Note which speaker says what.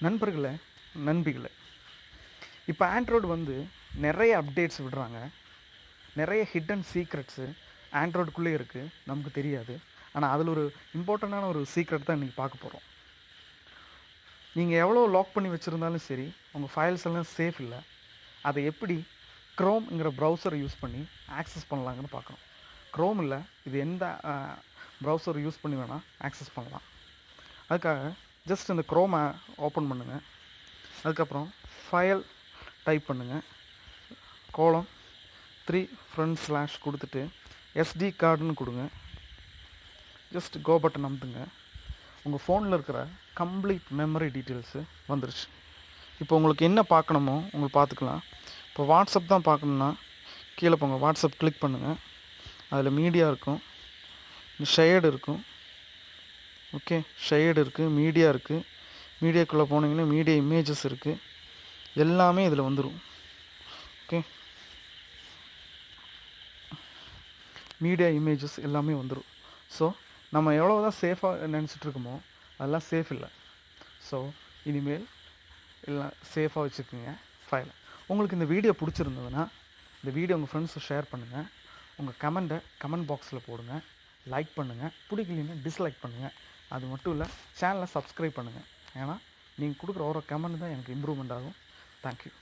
Speaker 1: நண்பர்களே, நண்பிகளே, இப்போ ஆண்ட்ராய்டு வந்து நிறைய அப்டேட்ஸ் விடுறாங்க. நிறைய ஹிடன் சீக்ரெட்ஸு ஆண்ட்ராய்டுக்குள்ளே இருக்குது, நமக்கு தெரியாது. ஆனால் அதில் ஒரு இம்பார்ட்டண்ட்டான ஒரு சீக்ரெட் தான் இன்றைக்கி பார்க்க போகிறோம். நீங்கள் எவ்வளோ லாக் பண்ணி வச்சுருந்தாலும் சரி, உங்கள் ஃபைல்ஸ் எல்லாம் சேஃப் இல்லை. அதை எப்படி க்ரோம்ங்கிற ப்ரௌசரை யூஸ் பண்ணி ஆக்சஸ் பண்ணலாங்கன்னு பார்க்கணும். க்ரோம் இல்லை, இது எந்த ப்ரௌசர் யூஸ் பண்ணி வேணால் ஆக்சஸ் பண்ணலாம். அதுக்காக ஜஸ்ட் இந்த க்ரோமை ஓப்பன் பண்ணுங்கள். அதுக்கப்புறம் ஃபைல் டைப் பண்ணுங்கள், :3 கொடுத்துட்டு SD கார்டுன்னு கொடுங்க. ஜஸ்ட் கோ பட்டன் அமுத்துங்க. உங்கள் ஃபோனில் இருக்கிற கம்ப்ளீட் மெமரி டீட்டெயில்ஸு வந்துருச்சு. இப்போ உங்களுக்கு என்ன பார்க்கணுமோ உங்களுக்கு பார்த்துக்கலாம். இப்போ வாட்ஸ்அப் தான் பார்க்கணுன்னா கீழே போங்க, வாட்ஸ்அப் கிளிக் பண்ணுங்கள். அதில் மீடியா இருக்கும், ஷேடு இருக்கும். ஓகே, ஷேடு இருக்குது, மீடியா இருக்குது. மீடியாக்குள்ளே போனீங்கன்னா மீடியா இமேஜஸ் இருக்குது. எல்லாமே இதில் வந்துடும். ஓகே, மீடியா இமேஜஸ் எல்லாமே வந்துடும். ஸோ நம்ம எவ்வளோ தான் சேஃபாக நினச்சிட்ருக்கோமோ அதெல்லாம் சேஃப் இல்லை. ஸோ இனிமேல் எல்லாம் சேஃபாக வச்சுக்கோங்க ஃபைலை. உங்களுக்கு இந்த வீடியோ பிடிச்சிருந்ததுன்னா இந்த வீடியோ உங்கள் ஃப்ரெண்ட்ஸை ஷேர் பண்ணுங்கள். உங்கள் கமெண்ட்டை கமெண்ட் பாக்ஸில் போடுங்க. லைக் பண்ணுங்கள், பிடிக்கலன்னா டிஸ்லைக் பண்ணுங்கள். அது மட்டும் இல்லை, சேனலை சப்ஸ்கிரைப் பண்ணுங்கள். ஏன்னா நீங்கள் கொடுக்குற ஒரு கமெண்ட் தான் எனக்கு இம்ப்ரூவ்மெண்ட் ஆகும். தேங்க்யூ.